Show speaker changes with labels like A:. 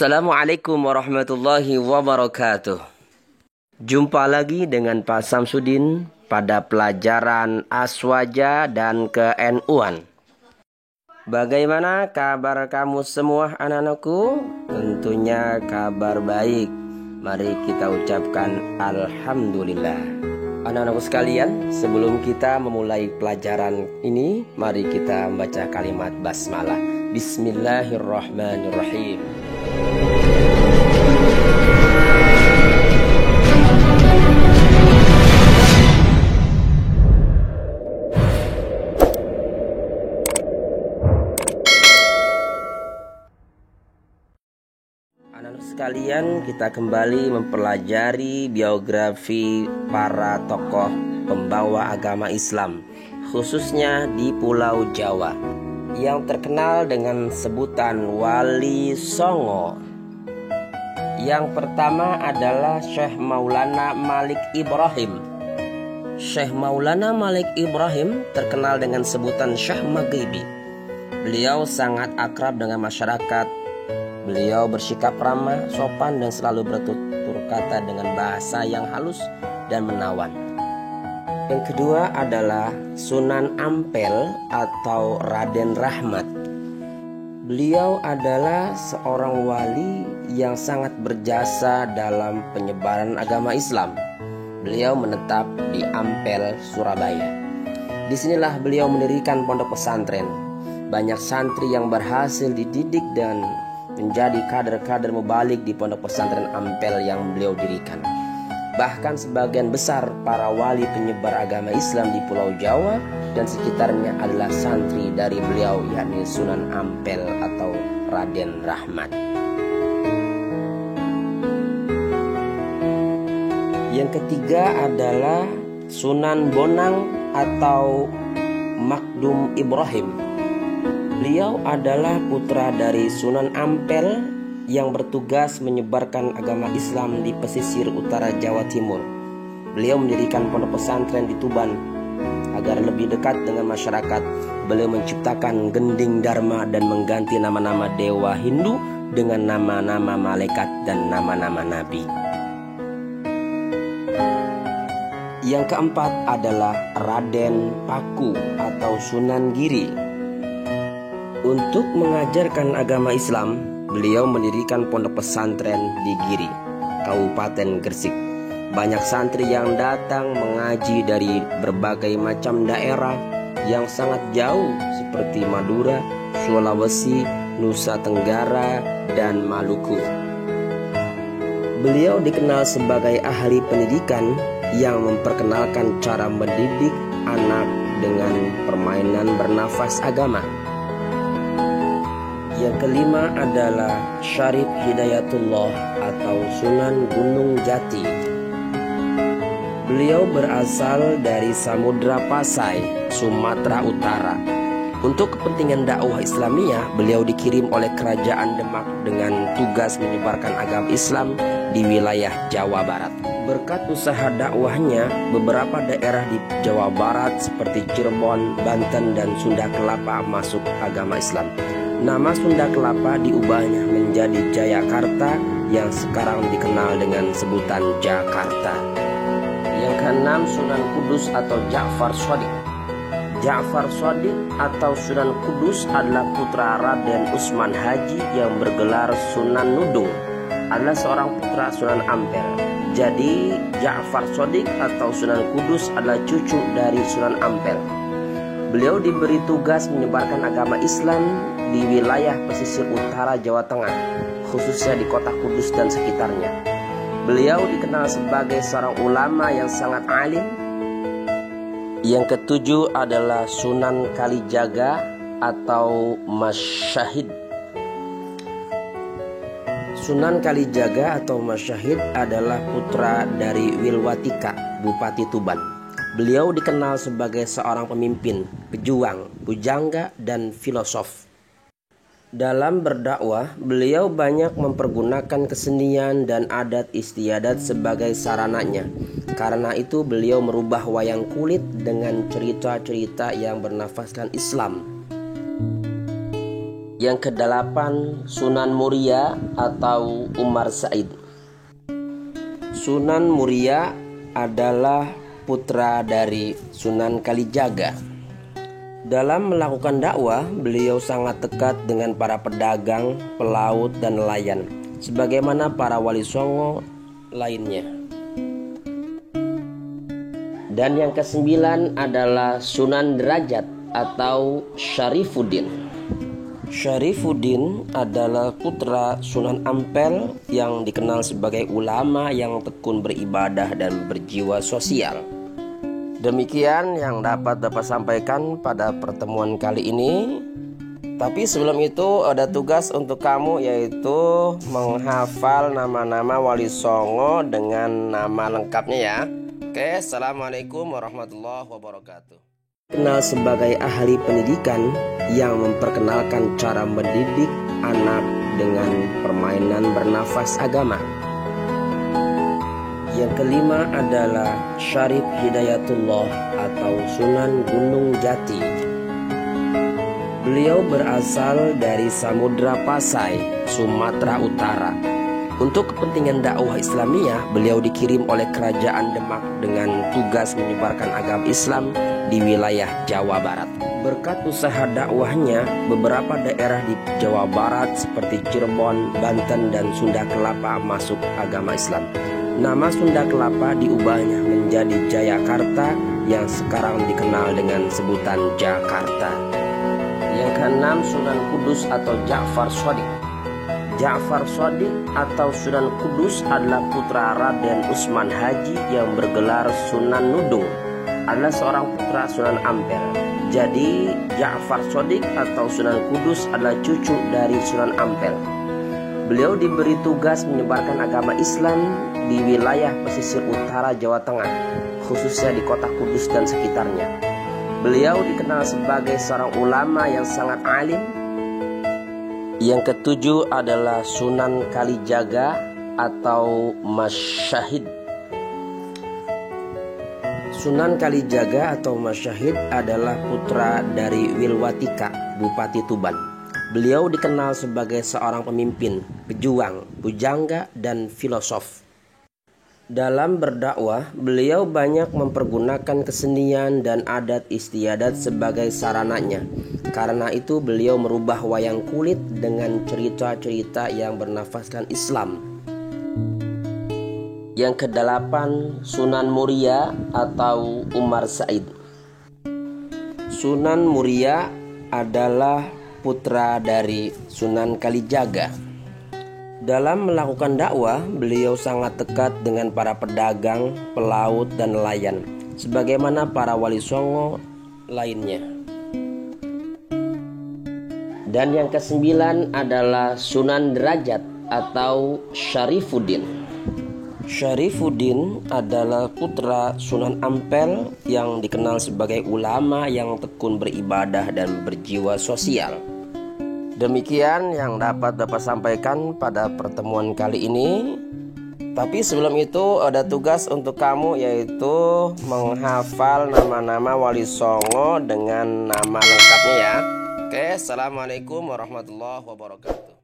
A: Assalamualaikum warahmatullahi wabarakatuh. Jumpa lagi dengan Pak Samsudin pada pelajaran Aswaja dan ke-NU-an. Bagaimana kabar kamu semua anak-anakku? Tentunya kabar baik. Mari kita ucapkan Alhamdulillah. Anak-anakku sekalian, sebelum kita memulai pelajaran ini, mari kita membaca kalimat basmalah. Bismillahirrahmanirrahim. Anak-anak sekalian, kita kembali mempelajari biografi para tokoh pembawa agama Islam, khususnya di Pulau Jawa, yang terkenal dengan sebutan Wali Songo. Yang pertama adalah Syekh Maulana Malik Ibrahim. Syekh Maulana Malik Ibrahim terkenal dengan sebutan Syekh Maghribi. Beliau sangat akrab dengan masyarakat. Beliau bersikap ramah, sopan, dan selalu bertutur kata dengan bahasa yang halus dan menawan. Yang kedua adalah Sunan Ampel atau Raden Rahmat. Beliau adalah seorang wali yang sangat berjasa dalam penyebaran agama Islam. Beliau menetap di Ampel, Surabaya. Disinilah beliau mendirikan pondok pesantren. Banyak santri yang berhasil dididik dan menjadi kader-kader mubalik di pondok pesantren Ampel yang beliau dirikan. Bahkan sebagian besar para wali penyebar agama Islam di Pulau Jawa dan sekitarnya adalah santri dari beliau, yakni Sunan Ampel atau Raden Rahmat. Yang ketiga adalah Sunan Bonang atau Makdum Ibrahim. Beliau adalah putra dari Sunan Ampel yang bertugas menyebarkan agama Islam di pesisir utara Jawa Timur. Beliau mendirikan pondok pesantren di Tuban agar lebih dekat dengan masyarakat. Beliau menciptakan gending dharma dan mengganti nama-nama dewa Hindu dengan nama-nama malaikat dan nama-nama nabi. Yang keempat adalah Raden Paku atau Sunan Giri. Untuk mengajarkan agama Islam, beliau mendirikan pondok pesantren di Giri, Kabupaten Gresik. Banyak santri yang datang mengaji dari berbagai macam daerah yang sangat jauh seperti Madura, Sulawesi, Nusa Tenggara, dan Maluku. Beliau dikenal sebagai ahli pendidikan yang memperkenalkan cara mendidik anak dengan permainan bernafas agama. Yang kelima adalah Syarif Hidayatullah atau Sunan Gunung Jati. Beliau berasal dari Samudra Pasai, Sumatera Utara. Untuk kepentingan dakwah Islamiyah, beliau dikirim oleh Kerajaan Demak dengan tugas menyebarkan agama Islam di wilayah Jawa Barat. Berkat usaha dakwahnya, beberapa daerah di Jawa Barat seperti Cirebon, Banten, dan Sunda Kelapa masuk agama Islam. Nama Sunda Kelapa diubahnya menjadi Jayakarta yang sekarang dikenal dengan sebutan Jakarta. Yang keenam, Sunan Kudus atau Ja'far Shadiq. Ja'far Shadiq atau Sunan Kudus adalah putra Raden Usman Haji yang bergelar Sunan Nudung, adalah seorang putra Sunan Ampel. Jadi Ja'far Shadiq atau Sunan Kudus adalah cucu dari Sunan Ampel. Beliau diberi tugas menyebarkan agama Islam di wilayah pesisir utara Jawa Tengah, khususnya di kota Kudus dan sekitarnya. Beliau dikenal sebagai seorang ulama yang sangat alim. Yang ketujuh adalah Sunan Kalijaga atau Masyahid. Sunan Kalijaga atau Masyahid adalah putra dari Wilwatika, Bupati Tuban. Beliau dikenal sebagai seorang pemimpin, pejuang, pujangga, dan filosof. Dalam berdakwah, beliau banyak mempergunakan kesenian dan adat istiadat sebagai sarananya. Karena itu beliau merubah wayang kulit dengan cerita-cerita yang bernafaskan Islam. Yang kedelapan, Sunan Muria atau Umar Said. Sunan Muria adalah putra dari Sunan Kalijaga. Dalam melakukan dakwah, beliau sangat dekat dengan para pedagang, pelaut, dan nelayan, sebagaimana para wali songo lainnya. Dan yang kesembilan adalah Sunan Derajat atau Syarifuddin. Syarifuddin adalah putra Sunan Ampel yang dikenal sebagai ulama yang tekun beribadah dan berjiwa sosial. Demikian yang dapat Bapak sampaikan pada pertemuan kali ini. Tapi sebelum itu ada tugas untuk kamu, yaitu menghafal nama-nama wali songo dengan nama lengkapnya ya. Oke, assalamualaikum warahmatullahi wabarakatuh. Kenal sebagai ahli pendidikan yang memperkenalkan cara mendidik anak dengan permainan bernafas agama. Yang kelima adalah Syarif Hidayatullah atau Sunan Gunung Jati. Beliau berasal dari Samudra Pasai, Sumatera Utara. Untuk kepentingan dakwah Islamiyah, beliau dikirim oleh Kerajaan Demak dengan tugas menyebarkan agama Islam di wilayah Jawa Barat. Berkat usaha dakwahnya, beberapa daerah di Jawa Barat seperti Cirebon, Banten, dan Sunda Kelapa masuk agama Islam. Nama Sunda Kelapa diubahnya menjadi Jayakarta yang sekarang dikenal dengan sebutan Jakarta. Yang keenam, Sunan Kudus atau Ja'far Shadiq. Ja'far Shadiq atau Sunan Kudus adalah putra Raden Utsman Haji yang bergelar Sunan Nudung, adalah seorang putra Sunan Ampel. Jadi Ja'far Shadiq atau Sunan Kudus adalah cucu dari Sunan Ampel. Beliau diberi tugas menyebarkan agama Islam di wilayah pesisir utara Jawa Tengah, khususnya di kota Kudus dan sekitarnya. Beliau dikenal sebagai seorang ulama yang sangat alim. Yang ketujuh adalah Sunan Kalijaga atau Masyahid. Sunan Kalijaga atau Masyahid adalah putra dari Wilwatika, Bupati Tuban. Beliau dikenal sebagai seorang pemimpin, pejuang, pujangga, dan filosof. Dalam berdakwah, beliau banyak mempergunakan kesenian dan adat istiadat sebagai sarananya. Karena itu beliau merubah wayang kulit dengan cerita-cerita yang bernafaskan Islam. Yang kedelapan, Sunan Muria atau Umar Said. Sunan Muria adalah putra dari Sunan Kalijaga. Dalam melakukan dakwah, beliau sangat dekat dengan para pedagang, pelaut, dan nelayan, sebagaimana para wali songo lainnya. Dan yang kesembilan adalah Sunan Derajat atau Syarifuddin. Syarifuddin adalah putra Sunan Ampel yang dikenal sebagai ulama yang tekun beribadah dan berjiwa sosial. Demikian yang dapat Bapak sampaikan pada pertemuan kali ini. Tapi sebelum itu ada tugas untuk kamu, yaitu menghafal nama-nama wali songo dengan nama lengkapnya ya. Oke, assalamualaikum warahmatullahi wabarakatuh.